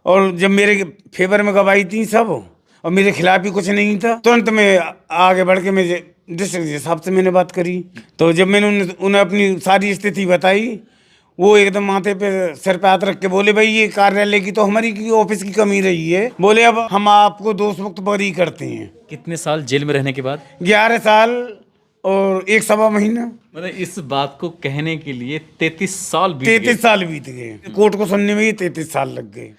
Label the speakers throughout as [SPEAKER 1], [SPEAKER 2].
[SPEAKER 1] और जब मेरे फेवर में गवाही थी सब और मेरे खिलाफ ही कुछ नहीं था, तुरंत मैं आगे बढ़ के मैं डिस्ट्रिक्ट जज साहब से मैंने बात करी। तो जब मैंने उन्हें अपनी सारी स्थिति बताई, वो एकदम माथे पे सिर पे हाथ रख के बोले, भाई ये कार्यालय की तो हमारी की ऑफिस की कमी रही है, बोले अब हम आपको दोष मुक्त बरी करते हैं।
[SPEAKER 2] कितने साल जेल में रहने के बाद?
[SPEAKER 1] 11 साल और 1 सवा महीना।
[SPEAKER 2] मतलब इस बात को कहने के लिए 33 साल बीत
[SPEAKER 1] 33 साल बीत गए, कोर्ट को सुनने में ही 33 साल लग गए।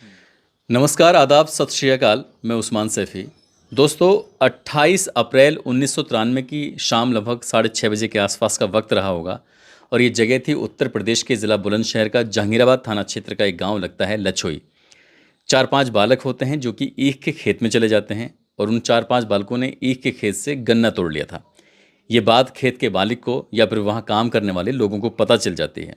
[SPEAKER 2] नमस्कार, आदाब, सत श्री अकाल। मैं उस्मान सैफी। दोस्तों, 28 अप्रैल 1993 की शाम लगभग 6:30 बजे के आसपास का वक्त रहा होगा और ये जगह थी उत्तर प्रदेश के ज़िला बुलंदशहर का जहांगीराबाद थाना क्षेत्र का एक गांव लगता है लछोई। 4-5 बालक होते हैं जो कि ईख के खेत में चले जाते हैं और उन 4-5 बालकों ने ईख के खेत से गन्ना तोड़ लिया था। ये बात खेत के मालिक को या फिर वहाँ काम करने वाले लोगों को पता चल जाती है।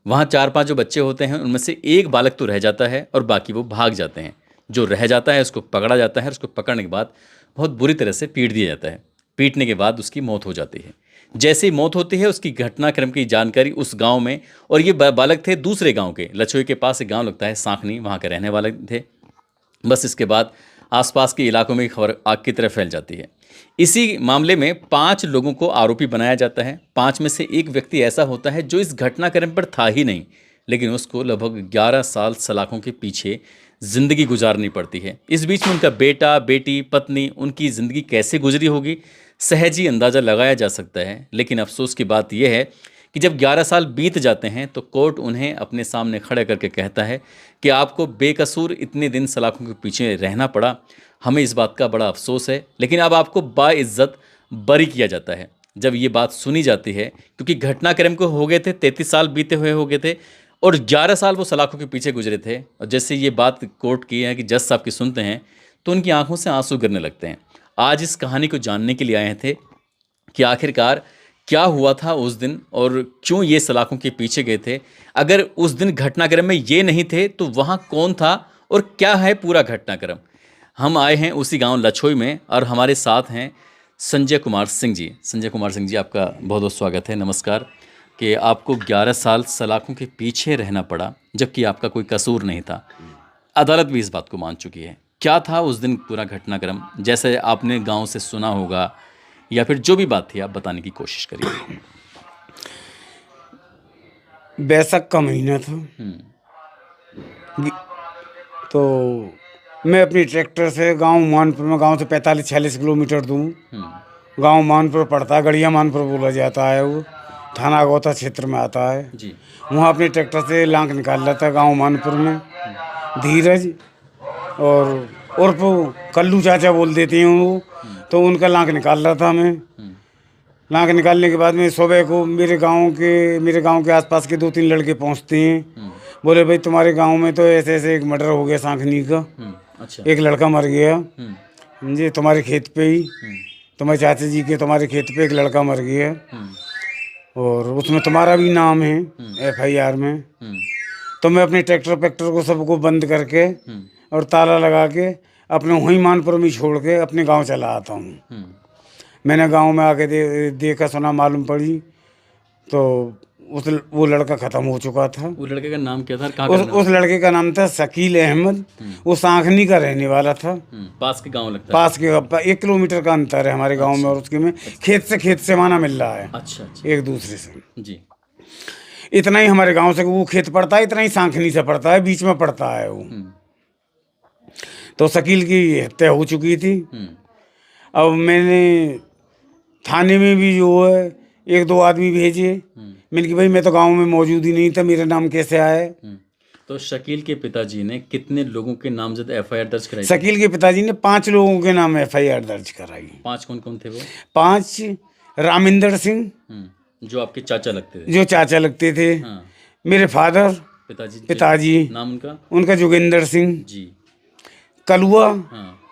[SPEAKER 2] वहाँ 4-5 जो बच्चे होते हैं उनमें से एक बालक तो रह जाता है और बाकी वो भाग जाते हैं। जो रह जाता है उसको पकड़ा जाता है और उसको पकड़ने के बाद बहुत बुरी तरह से पीट दिया जाता है। पीटने के बाद उसकी मौत हो जाती है। जैसे ही मौत होती है उसकी घटनाक्रम की जानकारी उस गांव में, और ये बालक थे दूसरे गांव के, लछोई के पास एक गांव लगता है सांखनी, वहाँ के रहने वाले थे। बस इसके बाद आसपास के इलाकों में खबर आग की तरह फैल जाती है। इसी मामले में 5 लोगों को आरोपी बनाया जाता है। 5 में से एक व्यक्ति ऐसा होता है जो इस घटनाक्रम पर था ही नहीं, लेकिन उसको लगभग 11 साल सलाखों के पीछे ज़िंदगी गुजारनी पड़ती है। इस बीच में उनका बेटा, बेटी, पत्नी, उनकी ज़िंदगी कैसे गुजरी होगी सहज ही अंदाज़ा लगाया जा सकता है। लेकिन अफसोस की बात यह है कि जब 11 साल बीत जाते हैं तो कोर्ट उन्हें अपने सामने खड़े करके कहता है कि आपको बेकसूर इतने दिन सलाखों के पीछे रहना पड़ा, हमें इस बात का बड़ा अफसोस है, लेकिन अब आपको बाइज्जत बरी किया जाता है। जब ये बात सुनी जाती है, क्योंकि घटनाक्रम को हो गए थे 33 साल बीते हुए हो गए थे और 11 साल वो सलाखों के पीछे गुजरे थे, और जैसे ये बात कोर्ट की है कि जज साहब की सुनते हैं तो उनकी आंखों से आंसू गिरने लगते हैं। आज इस कहानी को जानने के लिए आए थे कि आखिरकार क्या हुआ था उस दिन और क्यों ये सलाखों के पीछे गए थे। अगर उस दिन घटनाक्रम में ये नहीं थे तो वहाँ कौन था और क्या है पूरा घटनाक्रम। हम आए हैं उसी गांव लछोई में और हमारे साथ हैं संजय कुमार सिंह जी। संजय कुमार सिंह जी, आपका बहुत बहुत स्वागत है। नमस्कार। कि आपको 11 साल सलाखों के पीछे रहना पड़ा जबकि आपका कोई कसूर नहीं था। अदालत भी इस बात को मान चुकी है। क्या था उस दिन पूरा घटनाक्रम, जैसे आपने गांव से सुना होगा या फिर जो भी बात थी आप बताने की कोशिश करिए।
[SPEAKER 1] बैसाख का महीना था, तो मैं अपनी ट्रैक्टर से गांव मानपुर में, गांव से 45-46 किलोमीटर दूर गांव मानपुर पड़ता है, गढ़िया मानपुर बोला जाता है, वो थाना गौता क्षेत्र में आता है जी। वहाँ अपने ट्रैक्टर से लांक निकाल रहा था गांव मानपुर में। धीरज और उर्फ कल्लू चाचा बोल देते हैं वो, तो उनका लांक निकाल रहा था मैं। लांक निकालने के बाद में सुबह को मेरे गांव के आसपास के 2-3 लड़के पहुंचते हैं। बोले, भाई तुम्हारे गांव में तो ऐसे ऐसे एक मर्डर हो गया सांखनी का। अच्छा। एक लड़का मर गया जी, तुम्हारे खेत पे ही, तुम्हारे चाचा जी के तुम्हारे खेत पे एक लड़का मर गया और उसमें तुम्हारा भी नाम है FIR में। तो मैं अपने ट्रैक्टर को सबको बंद करके और ताला लगा के अपने वहीं मानपुर में छोड़ के अपने गांव चला आता हूँ। मैंने गांव में आके देखा, सुना, मालूम पड़ी तो वो लड़का ख़त्म हो चुका था। वो
[SPEAKER 2] लड़के का नाम क्या था?
[SPEAKER 1] उस लड़के का नाम था शकील अहमद। वो सांखनी का रहने वाला था।
[SPEAKER 2] पास के गांव लगता है?
[SPEAKER 1] पास के 1 किलोमीटर का अंतर है हमारे गांव में और उसके में। खेत से माना मिल रहा है। अच्छा। एक दूसरे से जी। इतना ही हमारे गांव से वो खेत पड़ता है, इतना ही सांखनी से पड़ता है, बीच में पड़ता है वो। तो शकील की हत्या हो चुकी थी। अब मैंने थाने में भी जो है 1-2 आदमी भेजे। मैंने कि भाई मैं तो गांव में मौजूद ही नहीं था, मेरा नाम कैसे आया।
[SPEAKER 2] तो शकील के पिताजी ने कितने लोगों के नामजद FIR दर्ज कराई?
[SPEAKER 1] शकील के पिताजी ने 5 लोगों के नाम FIR दर्ज कराई।
[SPEAKER 2] 5 कौन कौन थे वो?
[SPEAKER 1] 5 रामिंदर सिंह,
[SPEAKER 2] जो आपके चाचा लगते थे।
[SPEAKER 1] जो चाचा लगते थे। मेरे फादर, पिताजी
[SPEAKER 2] नाम
[SPEAKER 1] उनका जोगिंदर सिंह जी। कलुआ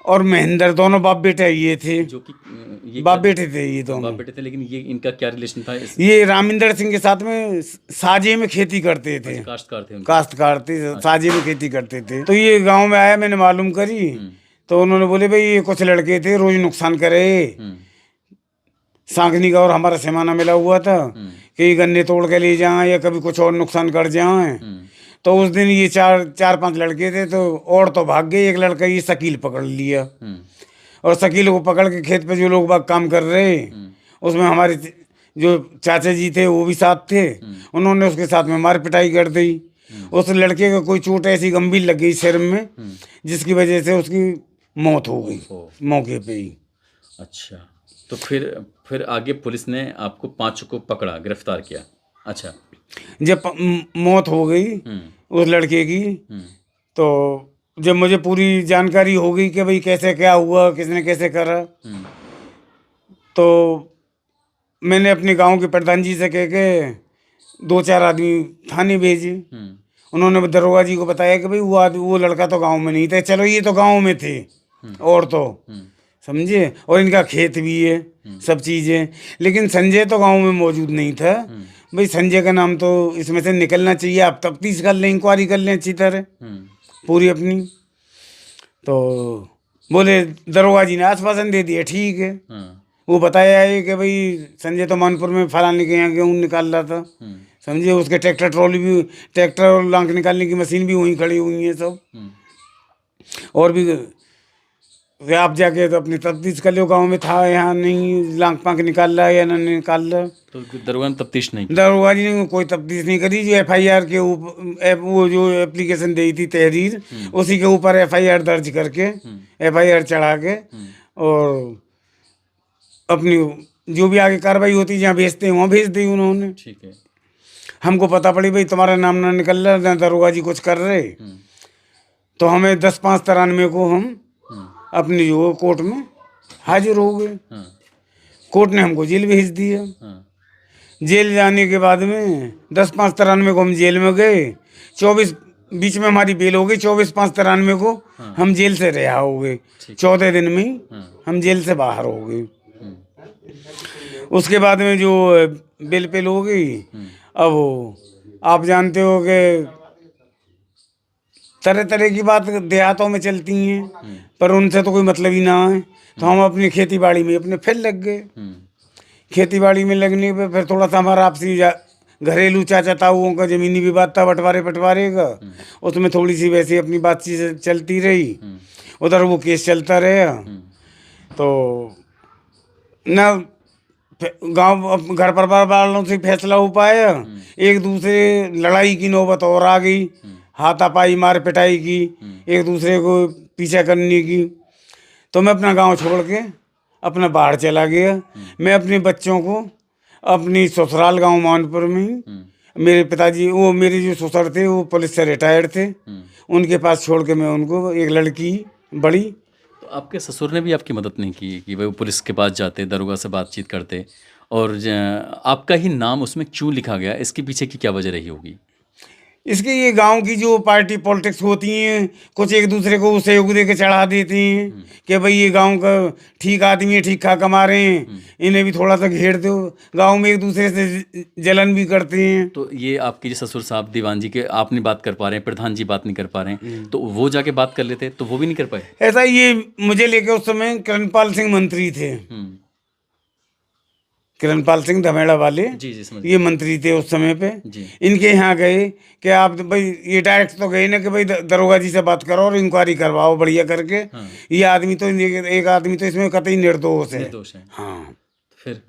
[SPEAKER 1] और महेंद्र, दोनों बाप बेटे ये थे। जो कि बाप बेटे थे, ये दोनों
[SPEAKER 2] बाप बेटे थे। लेकिन ये इनका क्या रिलेशन था?
[SPEAKER 1] ये रामिंदर सिंह के साथ में साजे में खेती करते थे। काश्तकार थे, साजे में खेती करते थे। तो ये गांव में आया, मैंने मालूम करी तो उन्होंने बोले, भाई ये कुछ लड़के थे रोज नुकसान करे सांखनी का, और हमारा पैमाना मिला हुआ था कि गन्ने तोड़ के ले जाएं या कभी कुछ और नुकसान कर जाएं। तो उस दिन ये चार पांच लड़के थे, तो और तो भाग गए, एक लड़का ये शकील पकड़ लिया, और शकील को पकड़ के खेत पे जो लोग बाग काम कर रहे, उसमें हमारे जो चाचा जी थे वो भी साथ थे, उन्होंने उसके साथ में मार पिटाई कर दी। उस लड़के को कोई चोट ऐसी गंभीर लग गई सिर में, जिसकी वजह से उसकी मौत हो गई मौके पे ही।
[SPEAKER 2] अच्छा, तो फिर आगे पुलिस ने आपको 5 को पकड़ा, गिरफ्तार किया। अच्छा,
[SPEAKER 1] जब मौत हो गई उस लड़के की, तो जब मुझे पूरी जानकारी हो गई कि भाई कैसे क्या हुआ, किसने कैसे करा, तो मैंने अपने गांव के प्रधान जी से कह के 2-4 आदमी थाने भेजे। उन्होंने दरोगा जी को बताया कि भाई वो लड़का तो गांव में नहीं था। चलो ये तो गांव में थे, और तो समझे, और इनका खेत भी है, सब चीज़ें, लेकिन संजय तो गांव में मौजूद नहीं था। भाई संजय का नाम तो इसमें से निकलना चाहिए, आप तफ्तीश कर लें, इंक्वायरी कर लें अच्छी तरह पूरी अपनी। तो बोले दरोगा जी ने आश्वासन दे दिया, ठीक है। वो बताया है कि भाई संजय तो मानपुर में फलाने के यहाँ गेहूँ निकाल रहा था, समझिए, उसके ट्रैक्टर ट्रॉली भी, ट्रैक्टर और लांक निकालने की मशीन भी वहीं खड़ी हुई है सब, और भी आप जाके तो अपनी तफ्तीश कर लो, गाँव में था यहाँ नहीं, लांक पांक निकाल रहा है या नहीं निकाल रहा।
[SPEAKER 2] तो दरोगा ने तफ्तीश नहीं की?
[SPEAKER 1] दरोगा जी ने कोई तफ्तीश नहीं करी। जो FIR के ऊपर वो जो एप्लीकेशन दी थी तहरीर, उसी के ऊपर FIR दर्ज करके, FIR चढ़ा के, और अपनी जो भी आगे कार्रवाई होती जहाँ भेजते हैं वहाँ भेज दी उन्होंने।
[SPEAKER 2] ठीक है।
[SPEAKER 1] हमको पता पड़ी भाई तुम्हारा नाम ना निकल रहा, ना दरोगा जी कुछ कर रहे, तो हमें 10/5/93 को हम अपनी जो कोर्ट में हाजिर हो गए। कोर्ट ने हमको जेल भेज दिया। जेल जाने के बाद में 10/5/93 को हम जेल में गए। 24 बीच में हमारी बेल हो गई, 24/5/93 को हम जेल से रिहा हो गए। 14 दिन में ही हम जेल से बाहर हो गए। उसके बाद में जो बेल पेल हो गई, अब आप जानते हो कि तरह तरह की बात देहातों में चलती हैं, पर उनसे तो कोई मतलब ही ना है। तो हम अपनी खेती बाड़ी में अपने फिर लग गए। खेती बाड़ी में लगने पे फिर थोड़ा सा हमारा आपसी घरेलू चाचा ताऊओं का ज़मीनी विवाद था, बंटवारे का, उसमें थोड़ी सी वैसे अपनी बातचीत चलती रही, उधर वो केस चलता रहा। तो ना गांव घर परिवार वालों से फैसला हो पाया, एक दूसरे लड़ाई की नौबत और आ गई, हाथापाई मार पिटाई की, एक दूसरे को पीछा करने की। तो मैं अपना गांव छोड़ के अपना बाहर चला गया। मैं अपने बच्चों को अपनी ससुराल गांव मानपुर में ही, मेरे पिताजी, वो मेरे जो ससुर थे वो पुलिस से रिटायर्ड थे, उनके पास छोड़ के मैं उनको, एक लड़की बड़ी।
[SPEAKER 2] तो आपके ससुर ने भी आपकी मदद नहीं की कि भाई वो पुलिस के पास जाते, दरोगा से बातचीत करते, और आपका ही नाम उसमें क्यों लिखा गया, इसके पीछे की क्या वजह रही होगी?
[SPEAKER 1] इसके ये गांव की जो पार्टी पॉलिटिक्स होती हैं, कुछ एक दूसरे को सहयोग दे के चढ़ा देती हैं कि भाई ये गांव का ठीक आदमी है, ठीक ठाक कमा रहे हैं, इन्हें भी थोड़ा सा घेर दो। गांव में एक दूसरे से जलन भी करते हैं।
[SPEAKER 2] तो ये आपके जो ससुर साहब दीवान जी के आप नहीं बात कर पा रहे हैं, प्रधान जी बात नहीं कर पा रहे हैं, तो वो जाके बात कर लेते तो वो भी नहीं कर पाए?
[SPEAKER 1] ऐसा ये मुझे लेके उस समय किरणपाल सिंह मंत्री थे, किरणपाल सिंह धमेड़ा वाले,
[SPEAKER 2] जी जी समझ
[SPEAKER 1] ये मंत्री थे उस समय पे। इनके यहाँ गए कि आप भाई, ये डायरेक्ट तो गए ना कि भाई दरोगा जी से बात करो और इंक्वायरी करवाओ बढ़िया करके। ये आदमी तो, एक आदमी तो इसमें कतई निर्दोष है। हाँ, फिर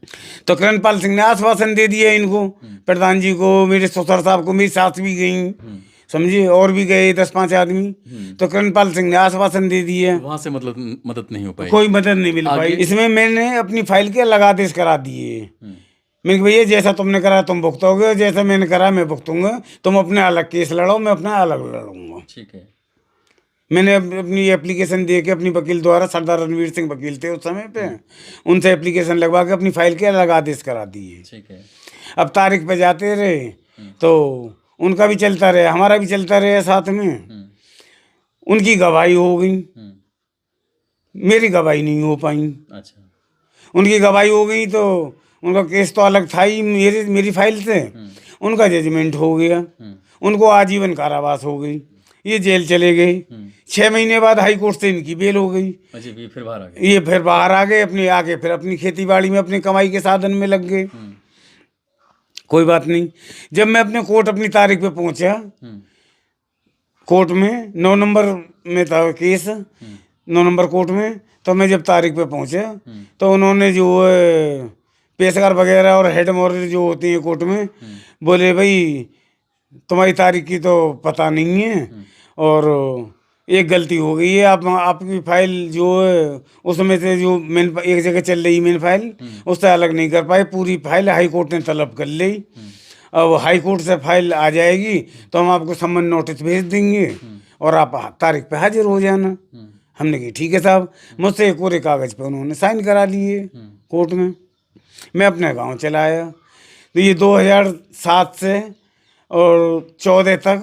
[SPEAKER 1] तो किरणपाल सिंह ने आश्वासन दे दिया इनको, प्रधान जी को, मेरे ससुर साहब को, मेरी सास भी गई, समझिए, और भी गए 10-5 आदमी। तो किरणपाल सिंह ने आश्वासन दे दिया।
[SPEAKER 2] वहाँ से मतलब मदद नहीं हो पाई, कोई
[SPEAKER 1] मदद नहीं मिल पाई। इसमें मैंने अपनी फाइल के अलग आदेश करा दिए। मैंने भैया जैसा तुमने करा तुम भुगतोगे, जैसा मैंने करा मैं भुगतूंगा, तुम अपने अलग केस लड़ो, मैं अपना अलग लड़ूंगा।
[SPEAKER 2] ठीक है।
[SPEAKER 1] मैंने अपनी एप्लीकेशन दे के अपनी वकील द्वारा, सरदार रणवीर सिंह वकील थे उस समय पे, उनसे एप्लीकेशन लगवा के अपनी फाइल के अलग आदेश करा दिए।
[SPEAKER 2] ठीक है।
[SPEAKER 1] अब तारीख पे जाते रहे तो उनका भी चलता रहा, हमारा भी चलता रहा साथ में। उनकी गवाही हो गई, मेरी गवाही नहीं हो पाई।
[SPEAKER 2] अच्छा।
[SPEAKER 1] उनकी गवाही हो गई तो उनका केस तो अलग था ही मेरी फाइल से, उनका जजमेंट हो गया, उनको आजीवन कारावास हो गई, ये जेल चले गए। 6 महीने बाद हाई कोर्ट से इनकी बेल हो गई।
[SPEAKER 2] ये फिर बाहर आ गए।
[SPEAKER 1] ये फिर बाहर आ गए, अपने आगे फिर अपनी खेती बाड़ी में अपनी कमाई के साधन में लग गए। कोई बात नहीं। जब मैं अपने कोर्ट अपनी तारीख पे पहुंचा कोर्ट में 9 नंबर में था केस, 9 नंबर कोर्ट में। तो मैं जब तारीख पे पहुंचे तो उन्होंने जो है पेशकार वगैरह और हेड मॉडल जो होती है कोर्ट में, बोले भाई तुम्हारी तारीख की तो पता नहीं है और एक गलती हो गई है, आप आपकी फाइल जो है उसमें से जो मेन एक जगह चल रही मेन फाइल उससे अलग नहीं कर पाए, पूरी फाइल हाई कोर्ट ने तलब कर ली। अब हाई कोर्ट से फाइल आ जाएगी तो हम आपको सम्मन नोटिस भेज देंगे और आप तारीख पे हाजिर हो जाना। हमने कहा ठीक है साहब। मुझसे एक पूरे कागज़ पे उन्होंने साइन करा लिए कोर्ट में। मैं अपने गांव चला आया। तो ये 2007 से और 14 तक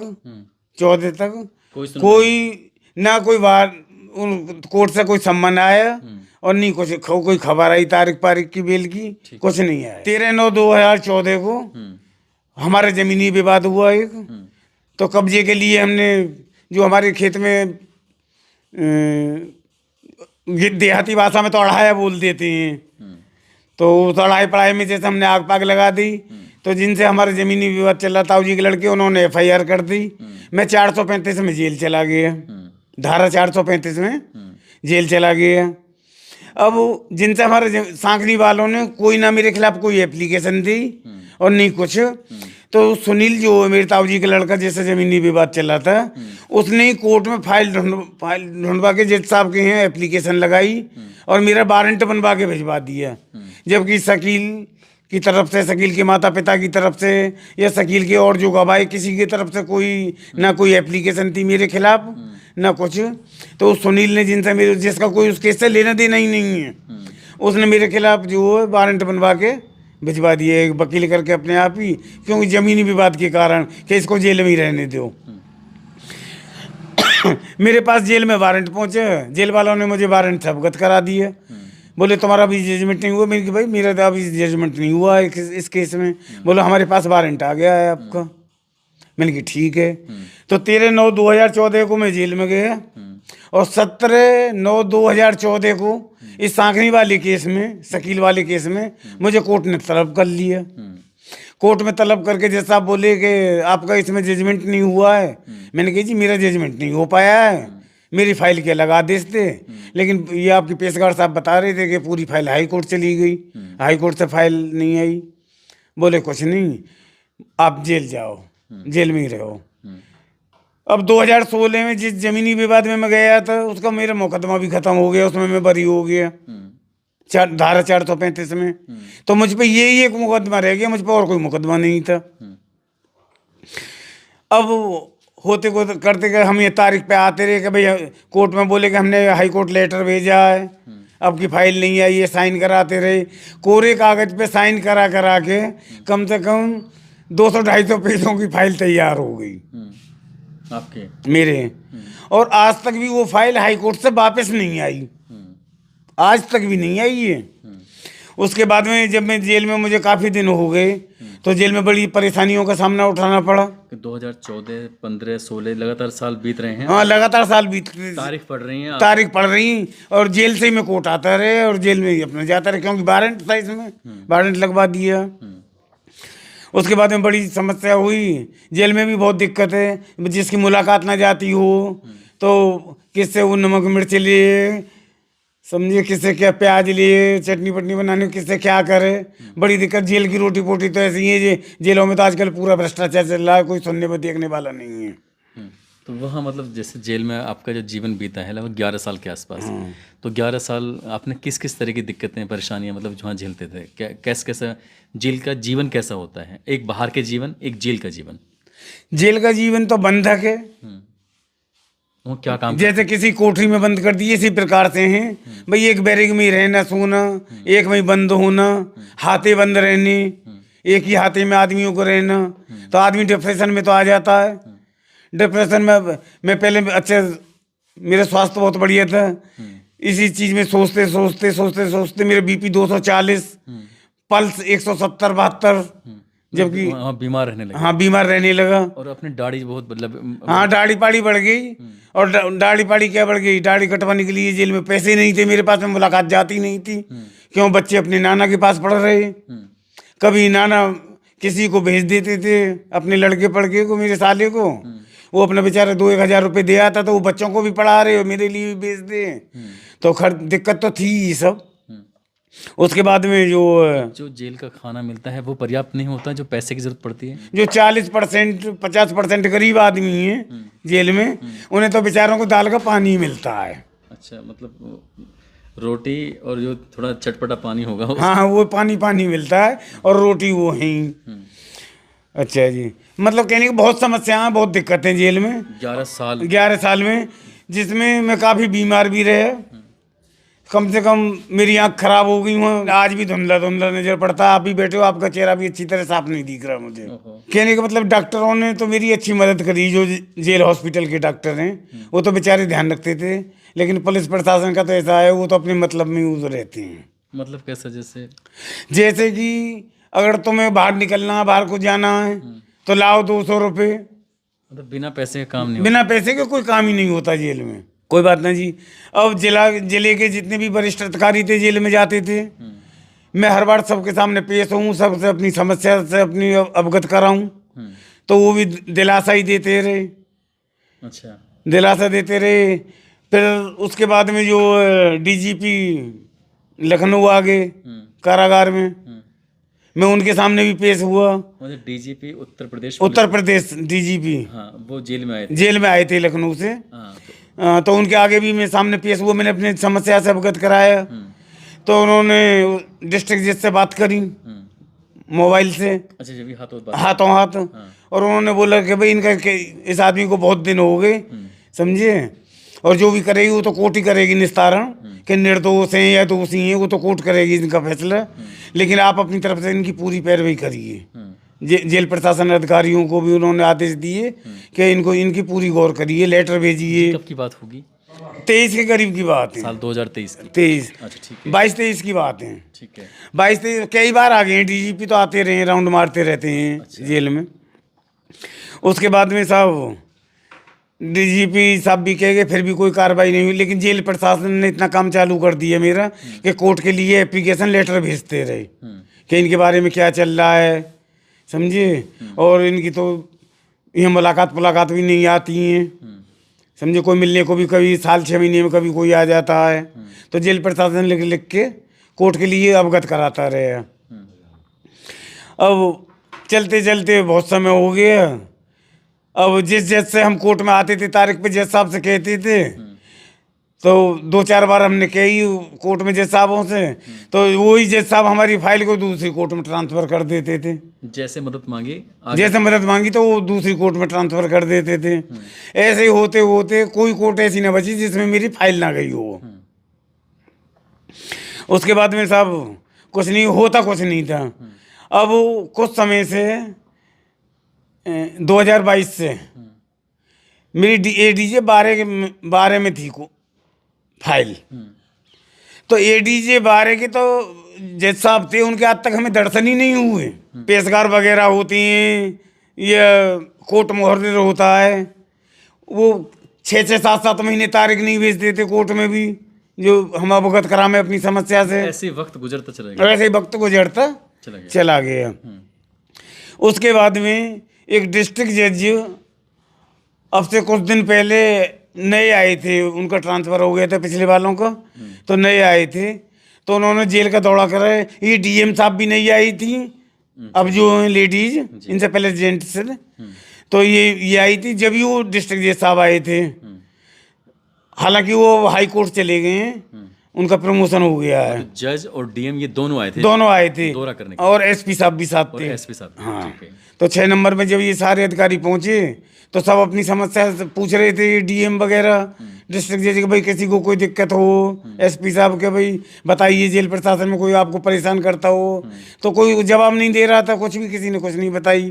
[SPEAKER 1] कोई ना कोई बार कोर्ट से कोई सम्मन आया और नहीं कुछ कोई खबर आई तारीख पारीख की बेल की, कुछ नहीं आया। 13/9/2014 को हमारे जमीनी विवाद हुआ एक। तो कब्जे के लिए हमने जो हमारे खेत में देहाती भाषा में तो अढ़ाया बोल देते हैं, तो उस अढ़ाई पढ़ाई में जैसे हमने आग पाग लगा दी। तो जिनसे हमारे ज़मीनी विवाद चल रहा था जी के लड़के, उन्होंने FIR कर दी। मैं 435 में जेल चला गया, धारा 435 में जेल चला गया। अब जिनसे हमारे सांकनी वालों ने कोई ना मेरे खिलाफ कोई एप्लीकेशन दी और नहीं कुछ। तो सुनील जो मेरे ताऊ जी का लड़का जैसे ज़मीनी विवाद चल रहा था, उसने ही कोर्ट में फाइल ढूंढवा के जज साहब के यहाँ एप्लीकेशन लगाई और मेरा वारंट बनवा के भिजवा दिया। जबकि शकील की तरफ से, शकील के माता पिता की तरफ से या शकील के और जो गवाह किसी की तरफ से कोई ना कोई एप्लीकेशन थी मेरे खिलाफ ना कुछ। तो सुनील ने जिनसे मेरे जिसका कोई उस केस से लेना देना ही नहीं है, उसने मेरे खिलाफ जो है वारंट बनवा के भिजवा दिए एक वकील करके अपने आप ही, क्योंकि ज़मीनी विवाद के कारण कि इसको जेल में ही रहने दो। मेरे पास जेल में वारंट पहुंचे, जेल वालों ने मुझे वारंट से अवगत करा दिया। बोले तुम्हारा अभी जजमेंट नहीं हुआ। मैंने कहा भाई मेरा तो अभी जजमेंट नहीं हुआ है इस केस में। बोलो हमारे पास वारंट आ गया है आपका। मैंने कहा ठीक है। तो 13/9/2014 को मैं जेल में गया और 17/9/2014 को इस सांकनी वाले केस में, शकील वाले केस में मुझे कोर्ट ने तलब कर लिया। कोर्ट में तलब करके जैसा आप बोले कि आपका इसमें जजमेंट नहीं हुआ है, मैंने कहा जी मेरा जजमेंट नहीं हो पाया है, मेरी फाइल के लगा देते। लेकिन ये आपके पेशकार साहब बता रहे थे कि पूरी फाइल हाई कोर्ट चली गई, हाई कोर्ट से फाइल नहीं आई। बोले कुछ नहीं, आप जेल जाओ, जेल में ही रहो। अब 2016 में जिस जमीनी विवाद में मैं गया था उसका मेरा मुकदमा भी खत्म हो गया, उसमें मैं बरी हो गया धारा 435 में। तो मुझ पे यही एक मुकदमा रह गया, मुझ पे और कोई मुकदमा नहीं था। अब होते को करते गए हम ये तारीख पे आते रहे कि भाई कोर्ट में बोले कि हमने हाई कोर्ट लेटर भेजा है, अब की फाइल नहीं आई है, साइन कराते रहे। कोरे कागज पे साइन करा करा के कम से कम 200-250 पेजों की फाइल तैयार हो गई
[SPEAKER 2] आपके
[SPEAKER 1] मेरे। और आज तक भी वो फाइल हाई कोर्ट से वापस नहीं आई, आज तक भी नहीं आई है। उसके बाद में जब मैं जेल में, मुझे काफ़ी दिन हो गए, तो जेल में बड़ी परेशानियों का सामना उठाना पड़ा।
[SPEAKER 2] 2014, 15, 16 लगातार साल बीत रहे हैं।
[SPEAKER 1] हाँ लगातार साल बीत
[SPEAKER 2] तारीख पढ़ रही हैं,
[SPEAKER 1] तारीख पढ़ रही और जेल से ही मैं कोर्ट आता रहे और जेल में ही अपना जाता रहे, क्योंकि वारंट था इसमें, वारंट लगवा दिया। उसके बाद में बड़ी समस्या हुई, जेल में भी बहुत दिक्कत है। जिसकी मुलाकात ना जाती हो तो किससे वो नमक मिर्च लिए, समझिए किससे क्या प्याज लिए चटनी पटनी बनाने, किससे क्या करे, बड़ी दिक्कत। जेल की रोटी पोटी तो ऐसी है, जेलों में तो आजकल पूरा भ्रष्टाचार चल रहा है, कोई सुनने में देखने वाला नहीं है।
[SPEAKER 2] तो वहाँ मतलब जैसे जेल में आपका जो जीवन बीता है लगभग 11 साल के आसपास, तो 11 साल आपने किस किस तरह की दिक्कतें परेशानियाँ मतलब जहाँ झेलते थे, कैसा जेल का जीवन कैसा होता है? एक बाहर के जीवन, एक जेल का जीवन।
[SPEAKER 1] जेल का जीवन तो बंधक है,
[SPEAKER 2] वो क्या काम
[SPEAKER 1] जैसे किसी कोठरी में बंद कर दिए इसी प्रकार से हैं भाई। एक बैरिक में ही रहना, सोना, एक में ही बंद होना, हाथे बंद रहने, एक ही हाथे में आदमियों को रहना, तो आदमी डिप्रेशन में तो आ जाता है। डिप्रेशन में मैं पहले अच्छे, मेरा स्वास्थ्य बहुत बढ़िया था, इसी चीज़ में सोचते सोचते सोचते सोचते मेरे BP 240, पल्स 170-72, जबकि
[SPEAKER 2] बीमार रहने लगा।
[SPEAKER 1] हाँ बीमार रहने लगा।
[SPEAKER 2] और अपनी दाढ़ी बहुत मतलब,
[SPEAKER 1] हाँ दाढ़ी पाड़ी बढ़ गई। और दाढ़ी पाड़ी क्या बढ़ गई, दाढ़ी कटवाने के लिए जेल में पैसे नहीं थे मेरे पास में, मुलाकात जाती नहीं थी, क्यों बच्चे अपने नाना के पास पढ़ रहे। कभी नाना किसी को भेज देते थे, अपने लड़के पड़के को, मेरे साले को, वो अपने बेचारे 2-1 हज़ार रुपये दे आता, तो वो बच्चों को भी पढ़ा रहे हो, मेरे लिए भी बेच दे। तो दिक्कत तो थी ही सब। उसके बाद में
[SPEAKER 2] जो जेल का खाना मिलता है वो पर्याप्त नहीं होता, जो पैसे की जरूरत पड़ती है।
[SPEAKER 1] जो 40% 50% गरीब आदमी हैं जेल में, उन्हें तो बेचारों को दाल का पानी ही मिलता है।
[SPEAKER 2] अच्छा, मतलब रोटी और जो थोड़ा चटपटा पानी होगा
[SPEAKER 1] हाँ, वो पानी पानी मिलता है और रोटी वो है ही। अच्छा जी, मतलब कहने की बहुत समस्याएं, बहुत दिक्कतें जेल में।
[SPEAKER 2] 11
[SPEAKER 1] साल में, जिसमें मैं काफ़ी बीमार भी रहे। कम से कम मेरी आँख खराब हो गई हूँ, आज भी धुंधला धुंधला नजर पड़ता है। आप भी बैठे हो, आपका चेहरा भी अच्छी तरह साफ नहीं दिख रहा मुझे। कहने का मतलब डॉक्टरों ने तो मेरी अच्छी मदद करी, जो जेल हॉस्पिटल के डॉक्टर हैं वो तो बेचारे ध्यान रखते थे। लेकिन पुलिस प्रशासन का तो ऐसा है, वो तो अपने मतलब में यूज रहते हैं।
[SPEAKER 2] मतलब कैसा?
[SPEAKER 1] जैसे कि अगर तुम्हें बाहर निकलना, बाहर को जाना है तो लाओ 200 रुपये।
[SPEAKER 2] मतलब बिना पैसे का काम नहीं
[SPEAKER 1] बिना पैसे के कोई काम ही नहीं होता जेल में। कोई बात नहीं जी। अब जिले के जितने भी वरिष्ठ अधिकारी थे जेल में जाते थे, मैं हर बार सबके सामने पेश हूँ, सबसे अपनी समस्या से अपनी अवगत कराऊँ, तो वो भी दिलासा ही देते रहे।
[SPEAKER 2] अच्छा,
[SPEAKER 1] दिलासा देते रहे। फिर उसके बाद में जो डीजीपी लखनऊ आ गए कारागार में, मैं उनके सामने भी पेश हुआ।
[SPEAKER 2] मतलब डीजीपी
[SPEAKER 1] उत्तर प्रदेश डीजीपी,
[SPEAKER 2] हाँ, वो जेल में
[SPEAKER 1] आए थे लखनऊ से।
[SPEAKER 2] हाँ,
[SPEAKER 1] तो उनके आगे भी मैं सामने पेश हुआ, मैंने अपनी समस्या से अवगत कराया। तो उन्होंने डिस्ट्रिक्ट जज से बात करी मोबाइल से।
[SPEAKER 2] अच्छा, जब
[SPEAKER 1] हाथों हाथ। और उन्होंने बोला कि भाई इस आदमी को बहुत दिन हो गए, समझिए, और जो भी करेगी वो तो कोर्ट ही करेगी निस्तारण, कि निर्दोष हैं या दोषी हैं, वो तो कोर्ट करेगी इनका फैसला। लेकिन आप अपनी तरफ से इनकी पूरी पैरवी करिए। जेल प्रशासन अधिकारियों को भी उन्होंने आदेश दिए कि इनको इनकी पूरी गौर करिए, लेटर भेजिए।
[SPEAKER 2] कब की बात होगी?
[SPEAKER 1] 23 के करीब की बात है।
[SPEAKER 2] साल 2023 की।
[SPEAKER 1] 23,
[SPEAKER 2] अच्छा, ठीक है।
[SPEAKER 1] 22-23 की बात है।
[SPEAKER 2] ठीक है।
[SPEAKER 1] 22-23 कई बार आ गए हैं। डीजीपी तो आते रहे, राउंड मारते रहते हैं। अच्छा। जेल में। उसके बाद में साहब डीजीपी साहब भी कह गए, फिर भी कोई कार्रवाई नहीं हुई। लेकिन जेल प्रशासन ने इतना काम चालू कर दिया मेरा कि कोर्ट के लिए एप्लीकेशन लेटर भेजते रहे कि इनके बारे में क्या चल रहा है, समझिए। और इनकी तो ये मुलाकात भी नहीं आती हैं, समझे। कोई मिलने को भी कभी साल 6 महीने में कभी कोई आ जाता है। तो जेल प्रशासन लिख के कोर्ट के लिए अवगत कराता रहे। अब चलते चलते बहुत समय हो गया। अब जिस जज से हम कोर्ट में आते थे, तारीख पे जज साहब से कहते थे, तो 2-4 बार हमने कही कोर्ट में जज साहबों से, तो वही जज साहब हमारी फाइल को दूसरी कोर्ट में ट्रांसफ़र कर देते थे।
[SPEAKER 2] जैसे मदद मांगी
[SPEAKER 1] तो वो दूसरी कोर्ट में ट्रांसफ़र कर देते थे। ऐसे ही होते होते कोई कोर्ट ऐसी ना बची जिसमें मेरी फाइल ना गई हो। उसके बाद में साहब कुछ नहीं था। अब कुछ समय से 2022 से मेरी एडीजे 12 में थी को फाइल। तो एडीजे 12 के तो जज साहब थे, उनके आज तक हमें दर्शन ही नहीं हुए। पेशकार वगैरह होती हैं या कोर्ट मुहर्रिर होता है, वो 6-6, 7-7 महीने तारीख नहीं भेज देते कोर्ट में भी, जो हम अवगत करा में अपनी समस्या से।
[SPEAKER 2] ऐसे वक्त गुजरता
[SPEAKER 1] चला गया। उसके बाद में एक डिस्ट्रिक्ट जज अब से कुछ दिन पहले नए आए थे, उनका ट्रांसफ़र हो गया था पिछले वालों का, तो नए आए थे। तो उन्होंने जेल का दौरा करा। ये डीएम साहब भी नहीं आई थी, अब जो लेडीज, इनसे पहले जेंट्स से। तो ये आई थी जब वो डिस्ट्रिक्ट जज साहब आए थे। हालांकि वो हाई कोर्ट चले गए हैं, उनका प्रमोशन हो गया है।
[SPEAKER 2] तो जज और डीएम ये दोनों आए थे दौरा करने
[SPEAKER 1] और एसपी साहब भी साथ थे। हाँ। तो 6 नंबर में जब ये सारे अधिकारी पहुंचे तो सब अपनी समस्या पूछ रहे थे, डीएम वगैरह, डिस्ट्रिक्ट जज के भाई किसी को कोई दिक्कत हो, एसपी साहब के भाई बताइए जेल प्रशासन में कोई आपको परेशान करता हो। तो कोई जवाब नहीं दे रहा था, कुछ भी किसी ने कुछ नहीं बताई।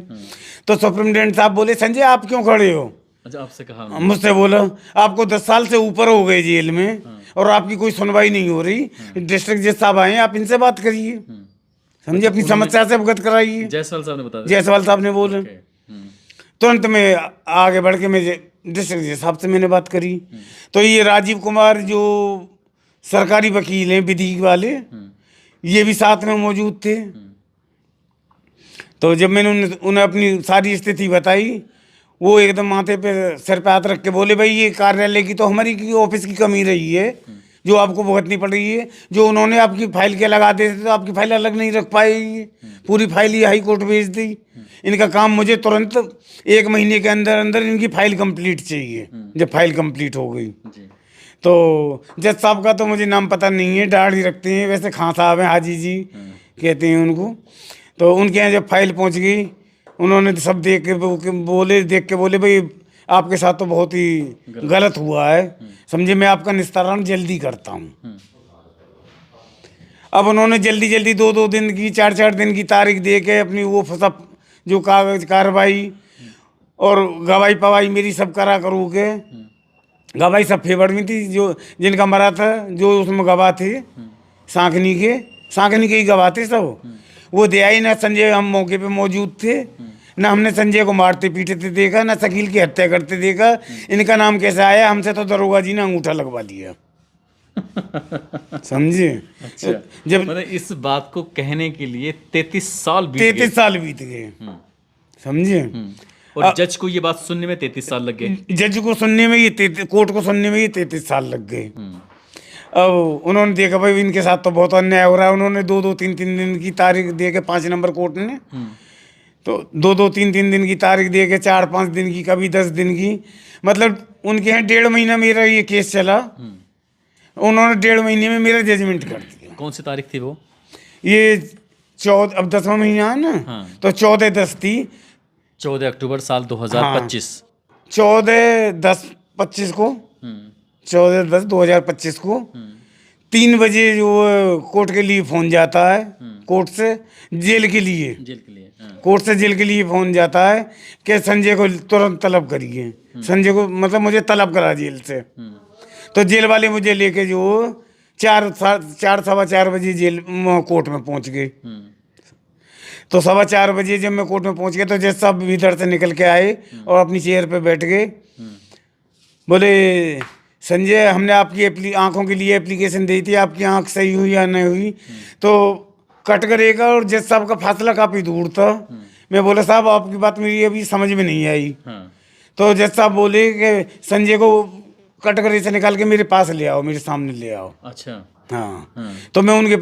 [SPEAKER 1] तो सुप्रिटेंडेंट साहब बोले, संजय आप क्यों खड़े हो?
[SPEAKER 2] अच्छा, आपसे कहा?
[SPEAKER 1] मुझसे बोला, आपको 10 साल से ऊपर हो गए जेल में और आपकी कोई सुनवाई नहीं हो रही। डिस्ट्रिक्ट जज साहब आए, आप इनसे बात करिए, समझे, अपनी समस्या से अवगत कराइए। जायसवाल साहब ने बोला। तुरंत में आगे बढ़ के मैं डिस्ट्रिक्ट जज साहब से मैंने बात करी। तो ये राजीव कुमार जो सरकारी वकील हैं विधि वाले, ये भी साथ में मौजूद थे। तो जब मैंने उन्हें अपनी सारी स्थिति बताई, वो एकदम माथे पे सिर पे हाथ रख के बोले भाई ये कार्यालय की तो हमारी की ऑफिस की कमी रही है जो आपको भुगतनी पड़ रही है। जो उन्होंने आपकी फाइल के लगा देते तो आपकी फाइल अलग नहीं रख पाएगी, पूरी फाइल ही हाई कोर्ट भेज दी। इनका काम मुझे तुरंत 1 महीने के अंदर अंदर इनकी फाइल कंप्लीट चाहिए। जब फाइल कंप्लीट हो गई
[SPEAKER 2] जी।
[SPEAKER 1] तो जज साहब का तो मुझे नाम पता नहीं है, दाढ़ी रखते हैं वैसे, खां साहब हैं, हाजी जी कहते हैं उनको। तो उनके यहाँ जब फाइल पहुँच गई उन्होंने तो सब देख के बोले भाई आपके साथ तो बहुत ही गलत हुआ है, समझे, मैं आपका निस्तारण जल्दी करता हूँ। अब उन्होंने जल्दी जल्दी 2-2 दिन की 4-4 दिन की तारीख दे के अपनी वो सब जो कागज कार्रवाई और गवाही पवाई मेरी सब करा करू के, गवाही सब फेवर में थी। जो जिनका मरा था जो उसमें गवाह थे सांकनी के ही गवाह थे सब, वो दे आई ना। संजय हम मौके पे मौजूद थे, ना हमने संजय को मारते पीटते देखा, ना शकील की हत्या करते देखा। इनका नाम कैसे आया, हमसे तो दरोगा जी ने अंगूठा लगवा लिया। समझे।
[SPEAKER 2] अच्छा।
[SPEAKER 1] जब
[SPEAKER 2] मतलब इस बात को कहने के लिए 33 साल बीत
[SPEAKER 1] 33 साल बीत गए, समझे।
[SPEAKER 2] और जज को ये बात सुनने में 33 साल लग गए।
[SPEAKER 1] जज को सुनने में ये कोर्ट को सुनने में ये 33 साल लग गए। अब उन्होंने देखा भाई इनके साथ तो बहुत अन्याय हो रहा है। उन्होंने 2-2 3-3 दिन की तारीख दे के 5 नंबर कोर्ट ने तो 2-2 3-3 दिन की तारीख दे के 4-5 दिन की, कभी 10 दिन की, मतलब उनके यहाँ 1.5 महीना मेरा ये केस चला। उन्होंने 1.5 महीने में मेरा जजमेंट कर दिया।
[SPEAKER 2] कौन सी तारीख थी वो?
[SPEAKER 1] ये 14, अब 10वां महीना है ना, तो 14/10 थी।
[SPEAKER 2] 14 अक्टूबर साल 2025।
[SPEAKER 1] 14/10/25 को 14/10/2025 को 3 बजे जो कोर्ट के लिए फ़ोन जाता है, कोर्ट से जेल के लिए, कोर्ट से जेल के लिए फ़ोन जाता है कि संजय को तुरंत तलब करिए। संजय को मतलब मुझे तलब करा जेल से। तो जेल वाले मुझे लेके जो 4-4 बजे जेल कोर्ट में पहुंच गए। तो 4:15 बजे जब मैं कोर्ट में पहुंच गया तो जज साहब भीतर से निकल के आए और अपनी चेयर पे बैठ गए। बोले संजय हमने आपकी आंखों के लिए एप्लीकेशन दी थी, आपकी आंख सही हुई या नहीं हुई। तो कट करेगा और जज साहब का फासला काफ़ी दूर था। मैं बोला साहब आपकी बात मेरी अभी समझ में नहीं आई। तो जज साहब बोले कि संजय को कटघरे से निकाल के मेरे पास ले आओ, मेरे सामने ले आओ।
[SPEAKER 2] अच्छा।
[SPEAKER 1] हाँ। तो मैं उनके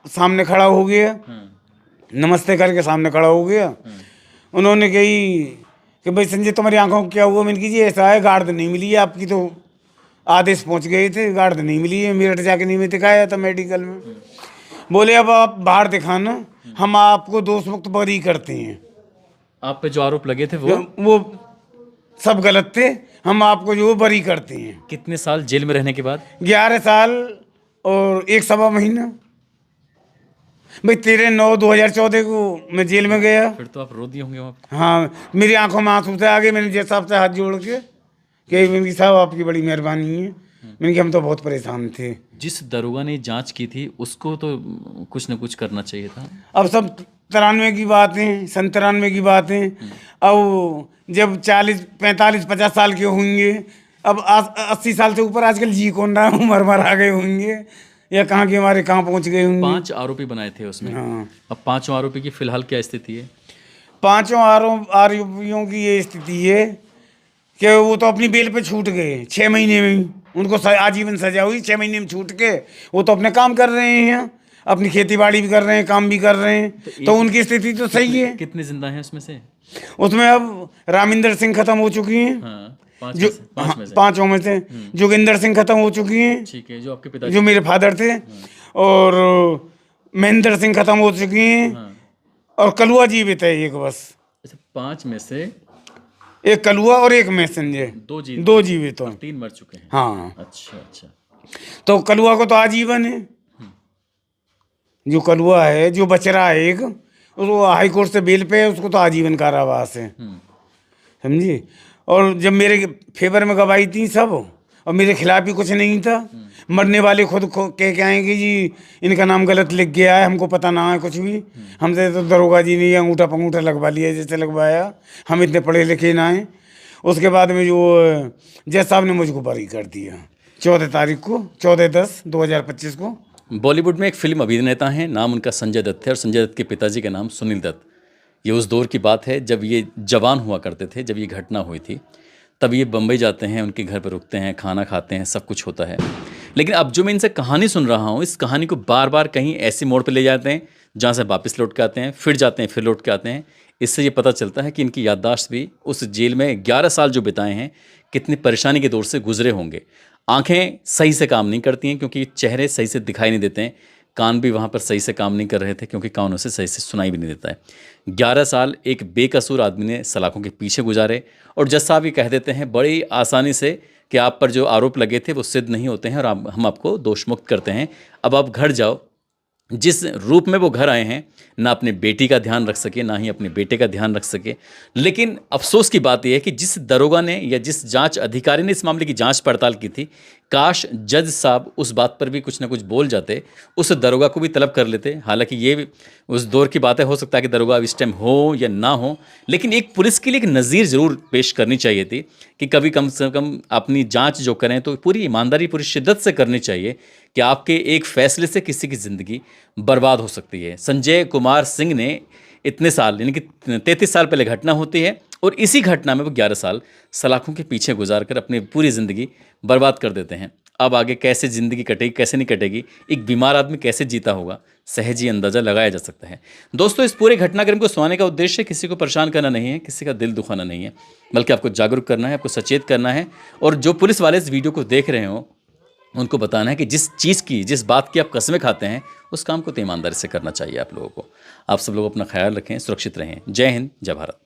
[SPEAKER 1] सामने खड़ा हो गया, नमस्ते करके सामने खड़ा हो गया। उन्होंने कही कि भाई संजय तुम्हारी आंखों को क्या हुआ? मैंने की जी ऐसा है, गार्ड नहीं मिली है, आपकी तो आदेश पहुंच गए थे, गार्ड नहीं मिली है, मेरठ जाके नहीं दिखाया था मेडिकल में। बोले अब आप बाहर दिखाना, हम आपको दोष मुक्त बरी करते हैं।
[SPEAKER 2] आप पे जो आरोप लगे थे वो
[SPEAKER 1] सब गलत थे, हम आपको जो बरी करते हैं।
[SPEAKER 2] कितने साल जेल में रहने के बाद?
[SPEAKER 1] 11 साल और 1 सवा महीना। भाई 13/9/2014 को मैं जेल में गया।
[SPEAKER 2] फिर तो आप रो दिए होंगे वहाँ।
[SPEAKER 1] हाँ, मेरी आंखों में आंसू से आ गए। मैंने जज साहब से हाथ जोड़ के कि मैंने साहब आपकी बड़ी मेहरबानी है। मैंने कहा हम तो बहुत परेशान थे।
[SPEAKER 2] जिस दरोगा ने जांच की थी उसको तो कुछ न कुछ करना चाहिए था।
[SPEAKER 1] अब सब 93 की बातें, 97 की बातें। अब जब 40 45 50 साल के होंगे, अब 80 साल से ऊपर आजकल जी कौन रहा, उम्र आ गए होंगे या कहाँ के हमारे कहाँ पहुँच गए होंगे।
[SPEAKER 2] 5 आरोपी बनाए थे उसमें।
[SPEAKER 1] हाँ।
[SPEAKER 2] अब 5 आरोपी की फिलहाल क्या स्थिति है?
[SPEAKER 1] 5 आरोपियों की ये स्थिति है कि वो तो अपनी बेल पे छूट गए 6 महीने में। उनको आजीवन सजा हुई, 6 महीने में छूट के वो तो अपने काम कर रहे हैं, अपनी खेती बाड़ी भी कर रहे हैं, काम भी कर रहे हैं। तो उनकी स्थिति तो सही है।
[SPEAKER 2] कितने जिंदा हैं उसमें से?
[SPEAKER 1] उसमें अब रामिंदर सिंह खत्म हो चुकी हैं।
[SPEAKER 2] हाँ,
[SPEAKER 1] 5 में से जोगिंदर सिंह खत्म हो चुकी हैं,
[SPEAKER 2] ठीक है, जो आपके पिता
[SPEAKER 1] जो मेरे फादर थे। और महेंद्र सिंह खत्म हो चुकी हैं और कलुआ जीवित है एक बस।
[SPEAKER 2] अच्छा, 5 में से
[SPEAKER 1] एक कलुआ और एक मैसेंजर, 2 जीवित हो,
[SPEAKER 2] 3 मर चुके हैं।
[SPEAKER 1] हाँ।
[SPEAKER 2] अच्छा।
[SPEAKER 1] तो कलुआ को तो आजीवन है। जो कलुआ है, जो बच रहा है एक, उसको हाई कोर्ट से बेल पे है, उसको तो आजीवन कारावास है, समझिए। और जब मेरे फेवर में गवाही थी सब और मेरे खिलाफ भी कुछ नहीं था। मरने वाले खुद कह के आएंगे जी इनका नाम गलत लिख गया है, हमको पता ना है कुछ भी। हमसे तो दरोगा जी ने अंगूठा पंगूठा लगवा लिया जैसे लगवाया, हम इतने पढ़े लिखे ना हैं। उसके बाद में जो जज साहब ने मुझको बरी कर दिया 14 तारीख को, 14/10/2025 को।
[SPEAKER 2] बॉलीवुड में एक फिल्म अभिनेता हैं, नाम उनका संजय दत्त है और संजय दत्त के पिताजी का नाम सुनील दत्त। ये उस दौर की बात है जब ये जवान हुआ करते थे, जब ये घटना हुई थी। तब ये बम्बई जाते हैं, उनके घर पर रुकते हैं, खाना खाते हैं, सब कुछ होता है। लेकिन अब जो मैं इनसे कहानी सुन रहा हूँ, इस कहानी को बार बार कहीं ऐसे मोड़ पे ले जाते हैं जहाँ से वापस लौट के आते हैं, फिर जाते हैं, फिर लौट के आते हैं। इससे ये पता चलता है कि इनकी याददाश्त भी उस जेल में 11 साल जो बिताए हैं, कितनी परेशानी के दौर से गुजरे होंगे। आंखें सही से काम नहीं करती हैं क्योंकि चेहरे सही से दिखाई नहीं देते हैं। कान भी वहाँ पर सही से काम नहीं कर रहे थे क्योंकि कानों से सही से सुनाई भी नहीं देता है। 11 साल एक बेकसूर आदमी ने सलाखों के पीछे गुजारे और जज साहब ये कह देते हैं बड़ी आसानी से कि आप पर जो आरोप लगे थे वो सिद्ध नहीं होते हैं और हम आपको दोषमुक्त करते हैं। अब आप घर जाओ। जिस रूप में वो घर आए हैं, ना अपने बेटी का ध्यान रख सके, ना ही अपने बेटे का ध्यान रख सके। लेकिन अफसोस की बात यह है कि जिस दरोगा ने या जिस जांच अधिकारी ने इस मामले की जांच पड़ताल की थी, काश जज साहब उस बात पर भी कुछ ना कुछ बोल जाते, उस दरोगा को भी तलब कर लेते। हालांकि ये भी उस दौर की बात है, हो सकता है कि दरोगा इस टाइम हो या ना हो, लेकिन एक पुलिस के लिए एक नज़ीर ज़रूर पेश करनी चाहिए थी कि कभी कम से कम अपनी जांच जो करें तो पूरी ईमानदारी, पूरी शिद्दत से करनी चाहिए कि आपके एक फैसले से किसी की ज़िंदगी बर्बाद हो सकती है। संजय कुमार सिंह ने इतने साल, यानी कि 33 साल पहले घटना होती है और इसी घटना में वो 11 साल सलाखों के पीछे गुजार कर अपनी पूरी ज़िंदगी बर्बाद कर देते हैं। अब आगे कैसे ज़िंदगी कटेगी, कैसे नहीं कटेगी, एक बीमार आदमी कैसे जीता होगा, सहज ही अंदाज़ा लगाया जा सकता है। दोस्तों, इस पूरे घटनाक्रम को सुनाने का उद्देश्य किसी को परेशान करना नहीं है, किसी का दिल दुखाना नहीं है, बल्कि आपको जागरूक करना है, आपको सचेत करना है। और जो पुलिस वाले इस वीडियो को देख रहे हो, उनको बताना है कि जिस चीज़ की, जिस बात की आप कस्में खाते हैं, उस काम को तो ईमानदारी से करना चाहिए आप लोगों को। आप सब लोग अपना ख्याल रखें, सुरक्षित रहें। जय हिंद, जय भारत।